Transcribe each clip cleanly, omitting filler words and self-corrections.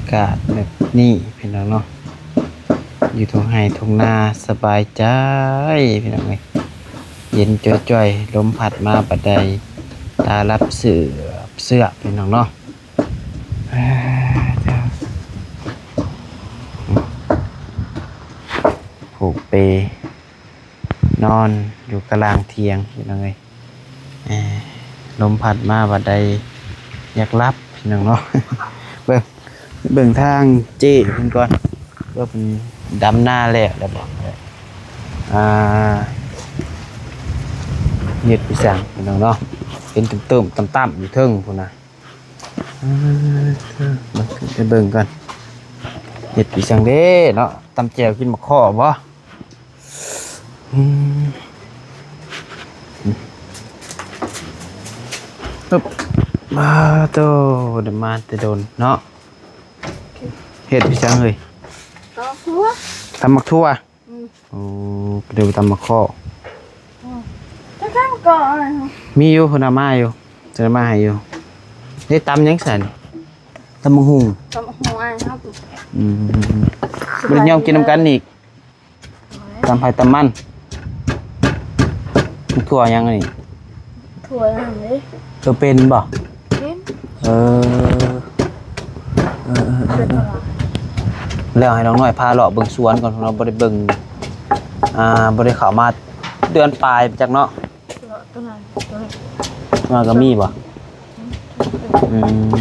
ากาศแบบนี้พี่น้องเนาะอยู่ทุ่งไร่ทุ่งนาสบายใจพี่น้องเอ้ยเย็นจ่อยๆลมพัดมาบัดใดตารับเสื้อพี่น้องเนาะผูกเปนอนอยู่กลางเทียงพี่น้องเอ้ยลมพัดมาบัดใดอยากรับพี่น้องเนาะ เบิ่งทางเจ้เพิ่นก่อนว่าเป็นดำหน้าแล้วบอกเฮ็ดไปสั่งพี่น้องเนาะเป็นตึมๆต่ำๆอยู่เทิงพุ่นน่ะมาขึ้นไปเบิ่งก่อนเฮ็ดไปสั่งเด้เนาะตำแจ่วกินมะข้อบ่ปึ๊บมาโตเดี๋ยวมาแต่โดนเนาะเฮ็ดไปสั่งเฮ้ยตำมักทั่วโอ้เดี๋ยวตำมักข้อจะข้างก่อนมีอยู่คนเอามาอยู่จะมาให้อยู่ได้ตำยังสันตำมังหุงตำหัวครับมันยอมกินน้ำกันอีกตำไผ่ตำมันถั่วยังไงถั่วอย่างนี้เธอเป็นบ่เออแล้วให้น้องหน่อยพาเลาะเบิ่งสวนก่อนเราบ่ได้เบิ่งบ่ได้เข้ามาเดือนปลายจากเนาะมาก็มีบ่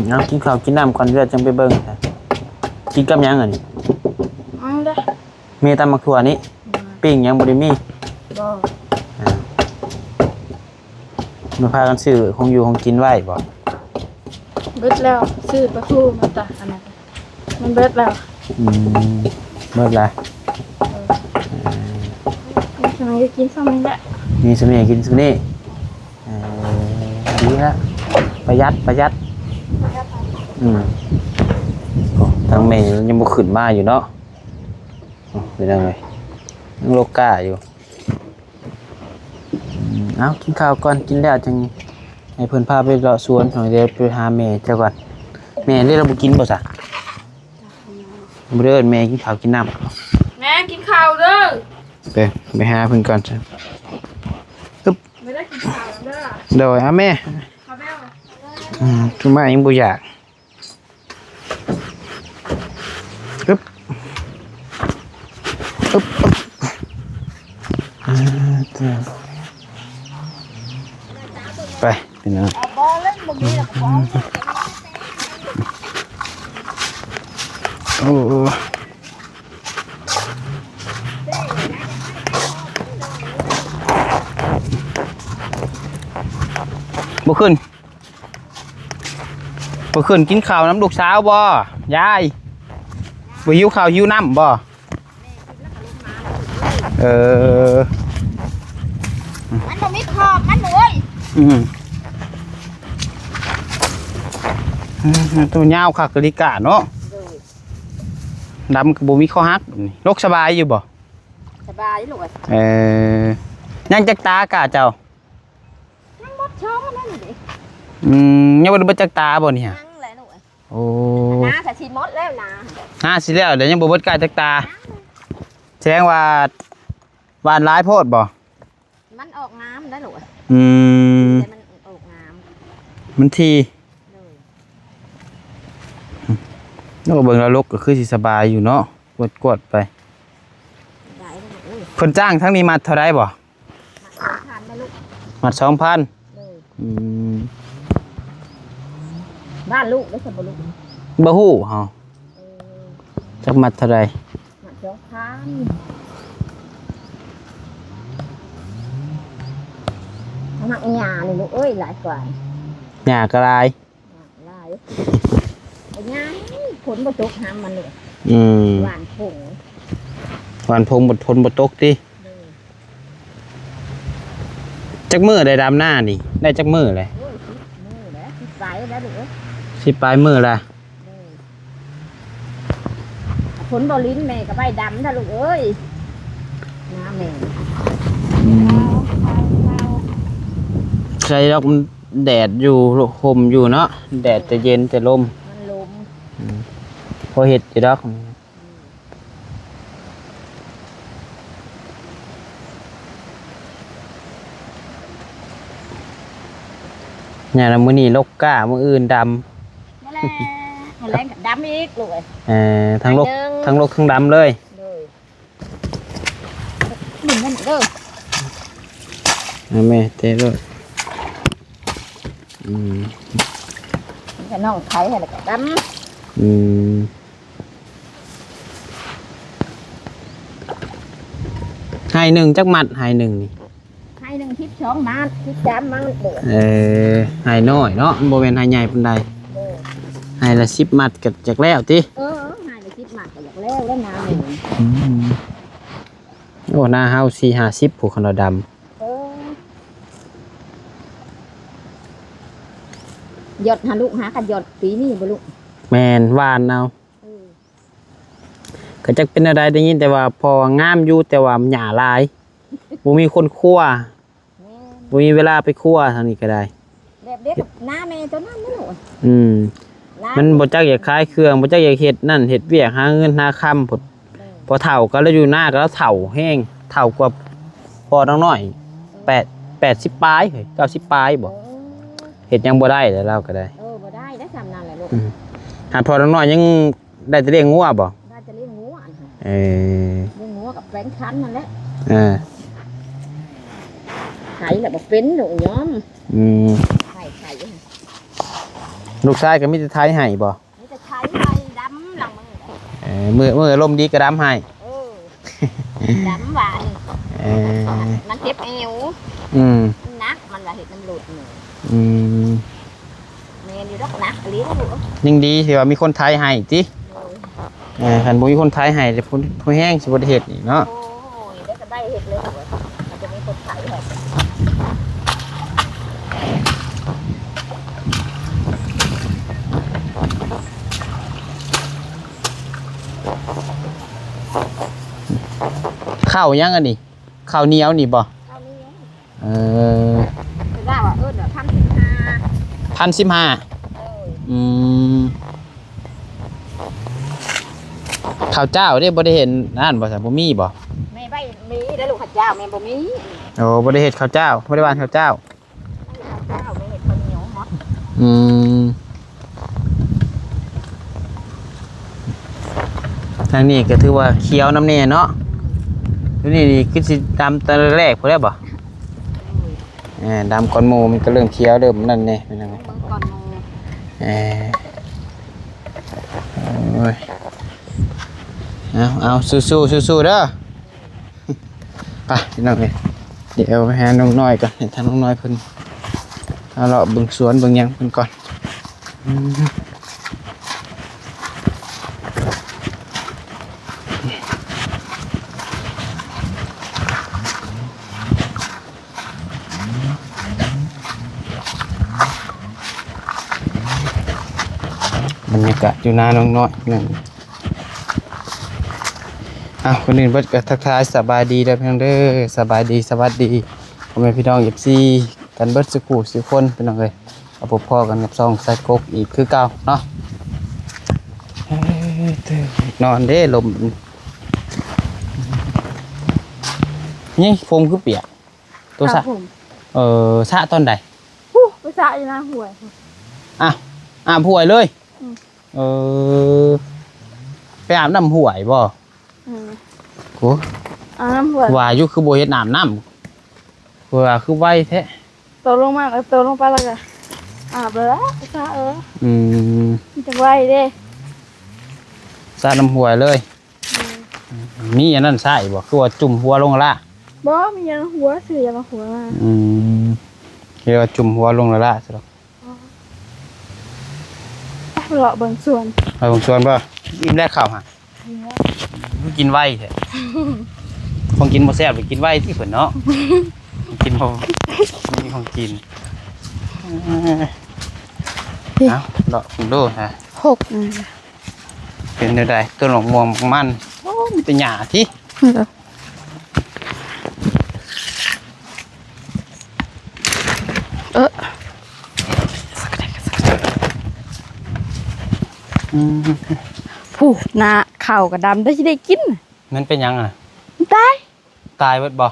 เอากินข้าวกินน้ำก่อนเดี๋ยวจังไปเบิ่งกินกับยังอันนี้มีตำมักถั่วนี้ปิ้งยังบ่ได้มีมาพากันซื้อคงอยู่คงกินไว้บ่เบิดแล้วซื้อปลาทูมาตักอันนั้นมันเบิดแล้วเบิดแล้วทำไมจะกินซ้ำนี่แหละมีสมัยกินสมัยดีละประหยัดทางเมย์ยังบ่ขึ้นมาอยู่เนาะเป็นยังไงยังโลกาอยู่เอากินข้าวก่อนกินแล้วจังให้เพิ่นพาไปเลาะสวนหน่อยเดี๋ยวไปหาแม่เจ้าก่อนแม่เรียกเราบ่กินบ่ซะบ่เด้อแม่กินข้าวกินน้ำแม่กินข้าวเด้อไปหาเพิ่นก่อนจ้ะตึ๊บไม่ได้กินข้าวเด้อเดี๋ยวแม่ทุกมายังบ่อยากตึ๊บไปพี่น้องโอ้บ่ขึ้นกินข้าวน้ำลูกสาวบ่ยายบ่หิวข้าวหิวน้ำบ่มันบ่มีขอบมันเลยตัวยาวคักกะลิกะเนาะดำกับบ่มีข้อหักโรคสบายอยู่บ่สบายลูกยังจักตากะเจ้ายังบ่ชอบนั่นดิยังบ่ได้จักตาบ่เนี่ยยังแหละลูกโอ้นาก็สิหมดแล้วนะสิแล้วเดี๋ยวยังบ่เบิดกะจักตาแสดงว่าหวานหลายโพดบ่มันออกน้ำได้ลูกแต่มันออกน้ำมันทีนอกเบิ่งแล้วลกก็คือสิสบายอยู่เนาะกวดไปคนจ้างทั้งนี้มัดเท่าไรบ่มัด 2,000บ้านลูกได้สับลูกบ่ฮู้เฮาจักมัดเท่าไรมัด 2,000หนักหญ้านี่ลูกเอ้ยหลายกว่าหญ้ากระไรหลายหญ้าผลบ่ตกหามมันเลยหวานผงบดทนบดตกติจักมือได้ดำหน้านี่ได้จักมือเลยมือแล้วสิปลายแล้วลูก10 ปลายมือละผลบ่ลิ้นแม่ก็ใบดำนะลูกเอ้ยน้าแม่ใช่ดอกมันแดดอยู่ห่มอยู่เนาะแดดจะเย็นจะลมมันลม อเห็ดอยู่ดอกเนี่ยละมื้อนี้ลกก้ามื้ออื่นดำ นั่นแหละแรงกับดำอีกลูกเอ้ย ทั้งลก ไปเด้อ ทั้งลกทั้งดำเลย เลยหนึ่งนั่นเด้อ แม่เต้เลยอืม นี่ก็น้องไทยให้แล้วก็ด อืมให้หนึ่งจักมัดให้หนึ่งนี่ ำให้หนึ่งทิพย์2 มันทิพย์3 มันเด้อ ให้น้อยเนาะบ่แม่นให้ใหญ่ปานใด เด้อ ให้ละ10 มัดก็จักแล้วติ ให้ละ10 มันก็อยากแล้วน้ำหนึ่ง โอ้หน้าเฮา4-50ผู้คนเราดำ หยดหาลูกหากันหยดปีนี้บ่ลูก แม่นหวานเอาก็จักเป็นอะไรได้ยินแต่ว่าพองามอยู่แต่ว่าหญ้าหลายบ่มีคนคั่วบ่มีเวลาไปคั่วทางนี้ก็ได้ แบบเด็กกับน้าแม่ตัวนั้นนี่ลูก มันบ่จักอยากขายเครื่องบ่จักอยากเฮ็ดนั่นเฮ็ดเวียกหาเงินหาค่ำพอเฒ่าก็แล้วอยู่หน้าก็แล้วเฒ่าแห้งเฒ่ากว่าพอน้อย80ปลายเฮ้ย90ปลายบ่เฮ็ดยังบ่ได้แล้วเราก็ได้ บ่ได้ได้สำนั่นแหละลูก หาพอน้อยยังได้แต่เลี้ยงงัวบ่ ได้จะเลี้ยงงูอันนั้น เออ เลี้ยงงูกับแป้งคั้นนั่นแหละ ไข่แหละบ่เป็นลูกย้อมไข่ ลูกชายก็มีแต่ทายให้บ่ นี่จะไข่ไข่ดำหลังมือ มื้อลมณ์ดีก็ดำให้ ดำหวานมันเจ็บเอวนักมันว่าเห็ดน้ำหลุดเมนอยู่ดอกนักเลี้ยงลูก ยิ่งดีที่ว่ามีคนทายให้ติคันบ่มีคนทายให้แต่ผู้แห้งสิบ่ได้เฮ็ดอีกเนาะ โอ้ยได้ก็ได้เห็ดเลยมันจะมีคนไข่ให้ ข้าวยังอันนี้ข้าวเหนียวนี่บ่คือว่าเดี๋ยว1,015 1,015ข้าวเจ้าเด้บ่ได้เห็นนั่นบ่ซะบ่มีบ่ ไม่ใบมีได้ลูกข้าวเจ้าแม่บ่มี โอ้บ่ได้เฮ็ดข้าวเจ้าบ่ได้หว่านข้าวเจ้า ข้าวเจ้าไม่เห็ดข้าวเหนียวหมด ทางนี้ก็ถือว่าเขียวน้ำแน่เนาะนี่คือสิดำตอนแรกพุ่นแล้วบ่ดำก่อนหมู่มันก็เริ่มเขียวเริ่มนั่นแน่เป็นยังไง ก่อนมู โอ้ยเอาสู้เด้อไปพี่น้องเอ้ยเดี๋ยวไปหาน้องน้อยก่อนทางน้องน้อยเพิ่นเอาเลาะเบิ่งสวนเบิ่งหยังเพิ่นก่อนบรรยากาศอยู่นาน้องน้อยนั่นคนอื่นเบิดก็ทักทายสบายดีเด้อพี่น้องเด้อสบายดีสวัสดีพ่อแม่พี่น้อง FC กันเบิดสุขุสุคนพี่น้องเอ้ยเอาพบพ่อกันกับซองใส่กกอีกคือเก่าเนาะนอนเด้ลมนี่โฟมคือเปียกตัวสะสะตอนใดไปสะอยู่นะห่วยอาบห่วยเลยไปอาบน้ำห่วยบ่กูน้ำห่วย ว่าอยู่คือบ่เฮ็ดน้ำว่าคือไวแท้ตกลงมาตกลงไปแล้วก็อาบแล้วสะมันจะไวเด้สะน้ำห่วยเลยมีอันนั้นใส่บ่คือว่าจุ่มหัวลงละบ่มีอันหัวสื่ออันหัวมาคือว่าจุ่มหัวลงละซะดอกเลาะเบิ่งสวนไปเบิ่งสวนบ่อิ่มแล้วข้าวฮะกินไวแท้ของกินบ่แซ่บไปกินไวที่เพิ่นเนาะกินบ่มีของกินเอาเลาะดูฮะ6เป็นจังได๋ต้นหมกม่วงมันโอ้มีแต่หญ้าติ ผู้นาข้าวก็ดำได้สิได้กิน มันเป็นหยังอ่ะ ตาย ตายเบิดบ่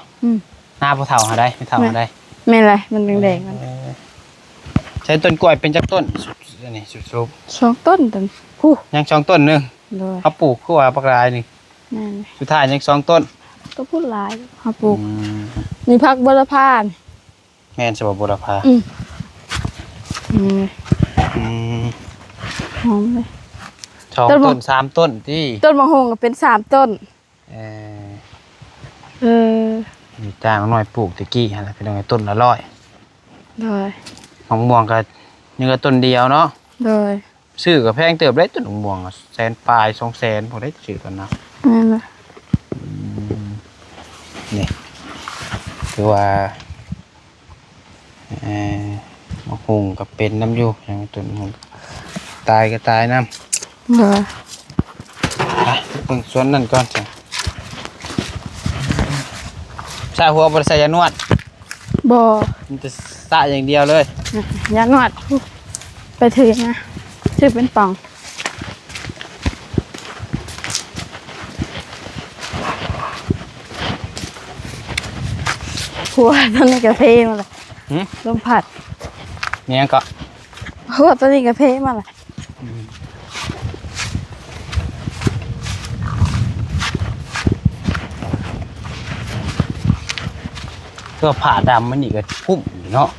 หน้าผู้เฒ่าหาได้ไม่เฒ่าหาได้ แม่นไรมันแดงๆมัน ใช้ต้นกล้วยเป็นจักต้นอันนี้สุบ 2 ต้นตันผู้ ยัง2ต้นนึง โดย เขาปลูกคือว่าปักรายนี่ แม่น สุดท้ายยัง2ต้น ก็พูดหลายเฮาปลูกนี่ผักบัวพานี่ แม่นสบบุรพา อืม อืม หอมเลย 2 ต้น ต้น3ต้นที่ ต้นมะฮงก็เป็น3ต้น เออ เออ มีจ้างหน่อยปลูกตะกี้อะไรเป็นยังไงต้นละ100 โดย มะม่วงก็ยังก็ต้นเดียวเนาะ โดย ซื้อก็แพงเติบได้ต้นมะม่วงแสนปลาย200,000พอได้ซื้อกันนะ แม่นเลย นี่คือว่ามะฮุงก็เป็นน้ำอยู่อย่างต้นมะฮุงตายก็ตายน้ำ โดย ไปเบิ่งสวนนั่นก่อนจ้ะสระหัวบริษัทยานวด บ่ มันจะสระอย่างเดียวเลย ยานวดผู้ไปถือนะถือเป็นป่องหัวตอนนี้กระเพามาเลย หืม ลมผัด เนี่ยก็ หัวตอนนี้กระเพามาเลย ก็ผ่าดำมันนี่ก็พุ่มอยู่เนาะ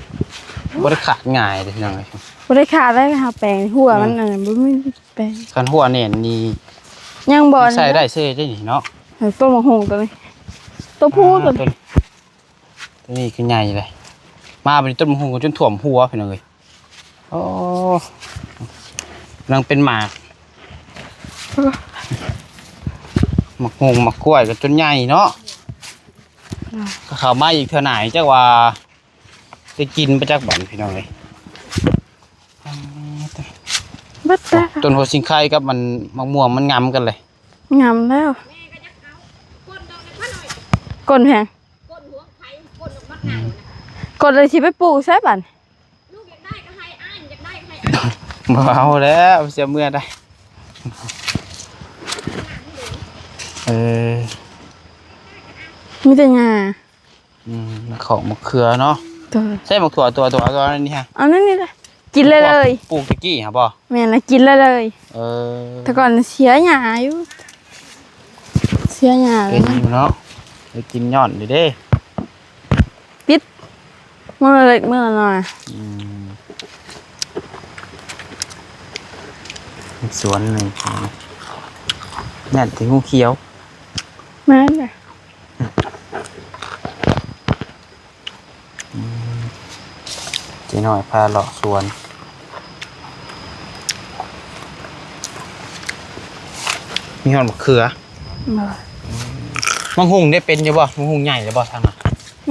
บริขาดง่ายเลยยังไง บริขาดได้ค่ะแปลงหัวมันอะไรบ่มีแปลง คันหัวเนี่ยนี่ ยังบ่ ใส่ได้เซ่ได้นี่เนาะ ต้นมะฮงตัวนี้ตัวผู้ตัว ต้นตัวนี้คือใหญ่เลยมาเป็นต้นมะฮุงจนถ่วมหัวไปเลยโอ้กำลังเป็นหมากหมักฮงหมักกล้วยก็จนใหญ่เนาะก็เข้ามาอีกเท่าไหนจักว่าได้กินไปจักบันพี่น้องเลย บัดตา ต้นหัวสิงไข่กับมันมะม่วงมันงำกันเลย งามแล้วกลนแพง ก้นหัวไข่ก้นออกมาหนัง กลเลยสิไปปลูกใช่ป่ะ ลูกอยากได้ก็ให้อ้ายอยากได้ก็ให้อ้าย บ่เอาแล้วเสียเมื่อได้เออ มีแต่งา ของมะเขือเนาะ ตัว ใช่มะถั่วตัวนี่ฮะ เอานั่นนี่เลยกินเลยเลย ปลูกตะกี้ครับบ่ แม่นะกินเลยเลย เออ แต่ก่อนเสียหยาอยู่เสียหยาเล เป็ ย น นะ อยู่เนาะไปกินย่อนดิเด้ ปิดเมื่อเล็กเมื่อหน่อย อืมอีกสวนหนึ่งนั่นถึงงูเขียว แม่เลย เจ๊หน่อยพาเลาะสวนมีหอนมะเขือมังหุงได้เป็นอยู่บ่มังหุงใหญ่เลยบ่ทางน่ะ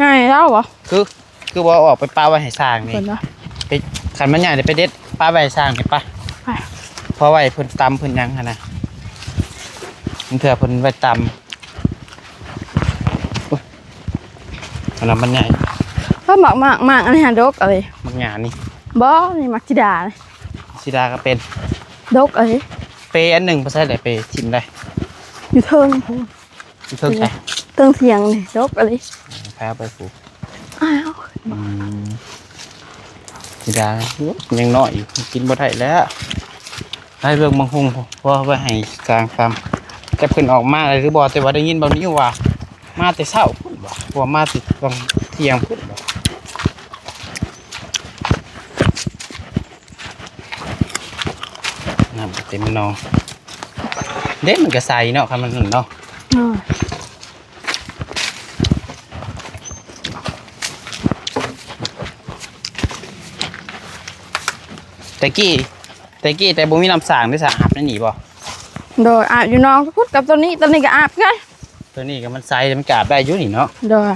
ง่ายแล้วเหรอ คือบ่ออกไปป้าไว้ให้สร้างนี่ เปิดเนาะ ไปขันมันใหญ่เดี๋ยวไปเด็ดป้าไว้ให้สร้างนี่ป่ะ ไป เพราะไว้เพิ่นตำเพิ่นหยังหั่นน่ะมันเถื่อเพิ่นไว้ตำอุ๊ยอันนั้นมันใหญ่ ก็หมักอันนี้หาดกอะไร มักหยานี่ บ่นี่มักจิดาเลย สิดาก็เป็น ดกอะไร เปอันหนึ่งบ่ใช่ได้เปชิมได้ อยู่เทิงพูน เพิ่งใช่ เทิงเสียงนี่ดกอะไร แพ้ไปปลูก อ้าว สิดายังน้อยอยู่กินบ่ได้แล้วให้เรื่องมังคุงเพราะว่าให้กลางฟาร์มจะเพิ่นออกมาเลยหรือบ่แต่ว่าได้ยินเบานี้ว่ามาแต่เช้าพุ่นบ่เพราะว่ามาติดตอนเที่ยงพุ่นบ่น้ำเต็มนองเด็ดมันก็ใส่เนาะคันมันนั่นเนาะ อ้าว แต่กี้แต่บ่มีน้ำสางได้สะอาบนั่นนี่บ่ โดยอาบอยู่น้องก็พูดกับตัวนี้ก็อาบกัน ตัวนี้ก็มันใส่มันกาบได้อยู่นี่เนาะ โดย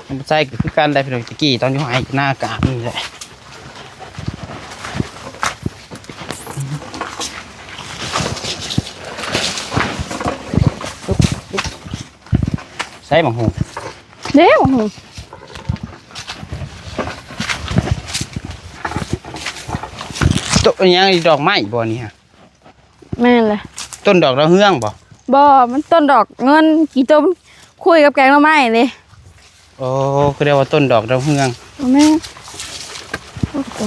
มันใส่ก็คือการได้พี่น้องตะกี้ตอนอยู่ไห้หน้ากาบนี่แหละใส่บังหู เด้โอ้โห ตัวยังดอกไม้บ่นี่ฮะ แม่นเลย ต้นดอกดาวเฮืองบ่ บ่มันต้นดอกเงินกี่ต้มคุยกับแกงหน่อไม้เลย โอ้ก็เรียกว่าต้นดอกดาวเฮือง เอาแม่โอ้โห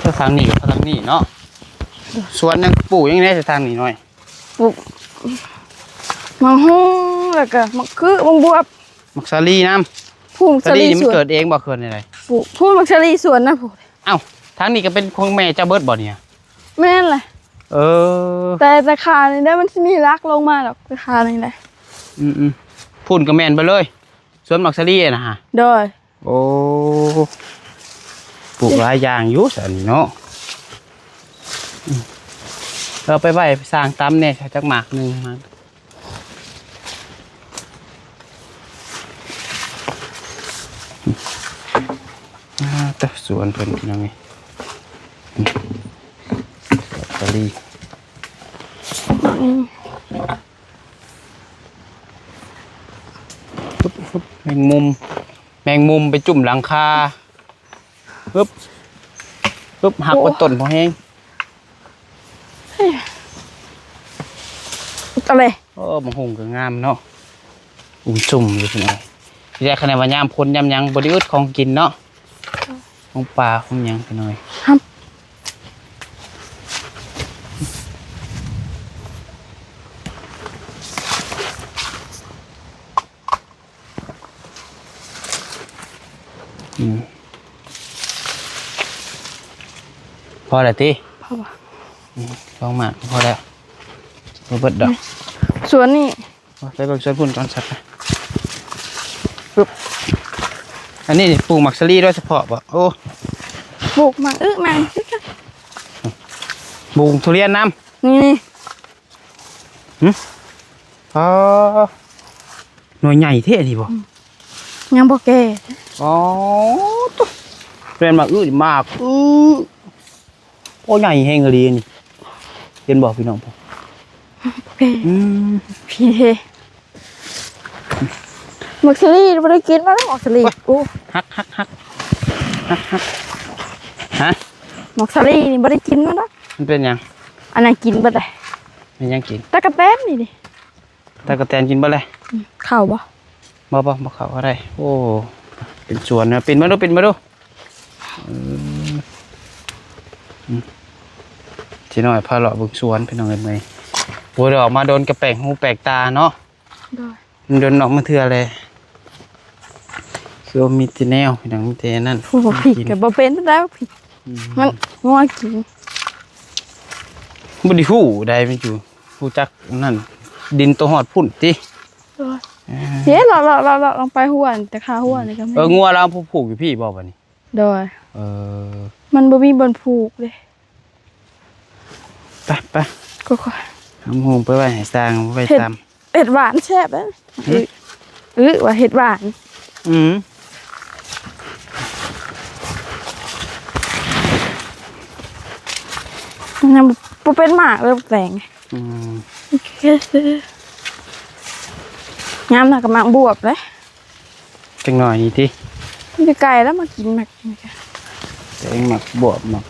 ถ้าทางนี้กับทางนี้เนาะสวนยังปลูกยังไงจะทางนี้หน่อย ปลูกมังฮู้แล้วก็มักคือมังบวบ มักซาลีน้ พุ่ม ำซา ส ลี ลี นี่ ส มัน วน เกิดเองบ่เกิดอะไร ปลูกพุ่มมักสลีสวนนะปลูก เอ้าทางนี้ก็เป็นของแม่เจ้าเบิร์ดบ่เนี่ย แม่นแหละ เออ แต่ขานี่ได้มันสิมีรักลงมาดอกแต่ขานี่แหละ พุ่นกับแม่นไปเลยสวนมักซาลีนะฮะ โดย โอ้ปลูกหลายอย่างอยู่สันนี่เนาะเราไปไหว้สร้างตำเนี่ยจักหมากหนึ่งมาแต่สวนเพิ่นยังไงลอตเตอรี่แมงมุมไปจุ่มหลังคาปึ๊บหักบนต้นพอแห้ง อะไร มันหงก็งามเนาะจุ่มอยู่ที่ไหนที่แรกขนาดว่ายามพ้นยามยังบริอุดของกินเนาะของปลาของยังไปหน่อยพอแล้วตีพอมากพอแล้วเบิดดอก สวนนี่ ไปเบิกสวนพุ่นก่อนสัตว์ปึ๊บอันนี้ปลูกหมักซารี่ด้วยเฉพาะบ่โอ้ ปลูกมังมัง ปลูกทุเรียนน้ำ นี่ อ๋อหน่วยใหญ่เท่ดีบ่ ยังบ่แก่ อ๋อตุ๊เรียนมามากโอ้ใหญ่แห้งเลยนี่เห็นบอกพี่น้องผม แก่พี่เฮมักสลีบ่ได้กินมาแล้วมักสลีโอ้ ฮักฮะ มักสลีนี่บ่ได้กินมาแล้ว มันเป็นยัง อันนั้นกินบ่ได้ มันยังกิน ตะกะแตนนี่ดิ แต่กระแตนกินบ่เลย ข้าวบ่ บ่เขาอะไรโอ้เป็นสวนนะเป็นมาดูทีน้อยพาเลาะบึกสวนพี่น้องเอ้ยมื้อนี้โอ้ยออกมาโดนกระแปลกหูแปลกตาเนาะ ได้ มันโดนออกมาเทื่อเลยคือว่ามีแต่แนวพี่น้องมีแต่นั่น ผู้บ่ผิดก็บ่เป็นแล้วผิดมันงัวกิน บ่ได้ฮู้ได้มันอยู่ฮู้จักนั่นดินตัวหอดพุ่นติ เฮ้ยเราลองไปหัวแต่ขาหัวนี่ก็ไม่ งัวเราผูกอยู่พี่บ่บัดนี้ โดย เออ มันบ่มีบนผูกเลย ไป ก็ ทำหูไปไว้ให้สร้างไว้ตาม เห็ดหวานแซ่บนะว่าเห็ดหวาน ยังบ่เป็นหมากเลยแตงโอเคซื้องามน่ะกับหมากบวบเลย จังหน่อยนี่ติ มันจะไกลแล้วมากินหมาก แต่เองหมักบวบหมัก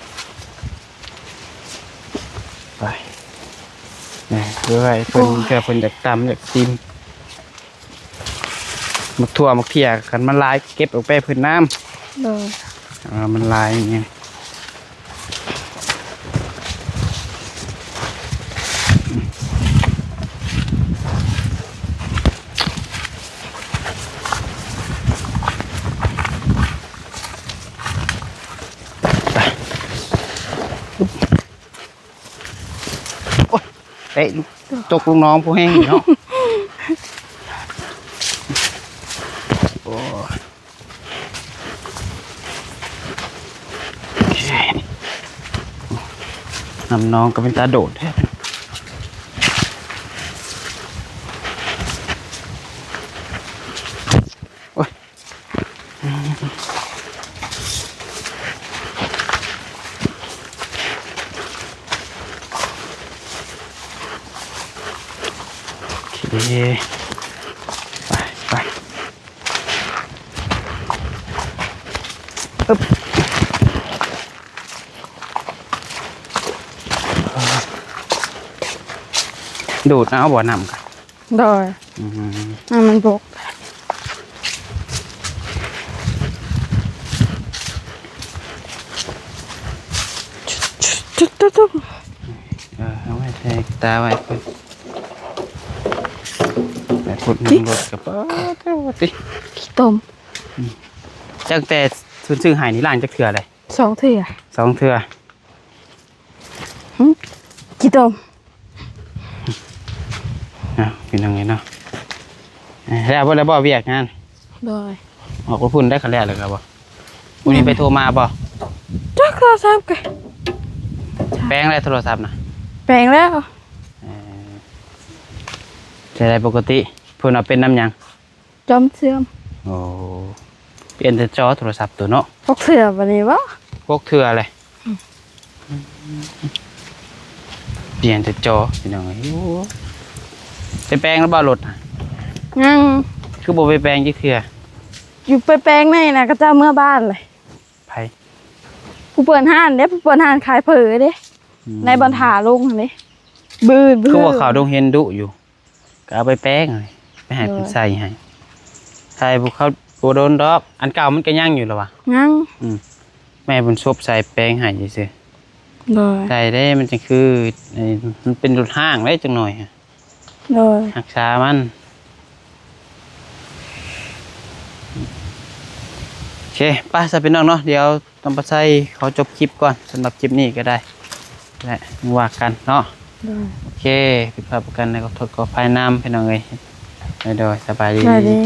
ไปนี่คือไว้เพิ่นแค่เพิ่นอยากตำอยากซิมหมักถั่วหมักเพียคันมันลายเก็บออกไปเพิ่นน้ำ เลย มันลายอย่างเงี้ยเอ๊ะตกลูกน้องผู้แห้งเนาะโอ้นำน้องก็เป็นตาโดดแท้โอ้ยโอเคไป ดูดเอาบ่อนำกัน โดยมันบกจุ๊บ เอาไว้แทกตาไว้เพิ่นไปพุดหนึ่งรถกับเท่าติ ขี้ต้ม จังแต่ซื้อหายนี่ล่างจักเถื่อเลย 2 เถื่อ 2เถื่อ ขี้ต้ม เป็นยังไงเนาะแล้วบ่แล้วบ่เวียกงาน โดย ออกรถพุ่นได้คันแรกเลยครับบ่วันนี้ไปโทรมาบ่ จักโทรศัพท์กัน แป้งได้โทรศัพท์นะ แปลงแล้ว ใช้ได้ปกติเพิ่นเอาเป็นน้ำหยัง จอมเสื่อม โอ้เปลี่ยนแต่จอโทรศัพท์ตัวเนาะ พกเถื่อบัดนี้บ่ พวกเถื่อเลยเปลี่ยนแต่จอเป็นยังไงไปแปลงแล้วบ่รถน่ะ ยัง คือบ่ไปแปลงจักเถื่อ อยู่ไปแปลงในน่ะก็จะเมื่อบ้านเลย ไผ ผู้เปิดห้านเด้ผู้เปิดห้านขายเผลอเด้ในบรรทาลงหั่นเด้บืด คือว่าเขาวดงเห็นดุอยู่ก็เอาไปแปลงเลยไปให้เพิ่นใส่ให้ใส่พวกเขาบ่โดนดอกอันเก่ามันก็ยังอยู่แล้ววะ ยัง แม่เพิ่นซบใส่แปลงให้ซื่อ โดย ใส่ได้มันจะคือไอ้มันเป็นรถห้างได้จังหน่อยอะ โดย รักษามันโอเคป้าจะเป็นน้องเนาะเดี๋ยวต้องไปใส่เขาจบคลิปก่อนสำหรับคลิปนี้ก็ได้และว่ากันเนาะ โดย โอเคผิดพลาดประกันในขอโทษขออภัยน้ำพี่น้องเอ้ยโดยสบายดี สวัสดี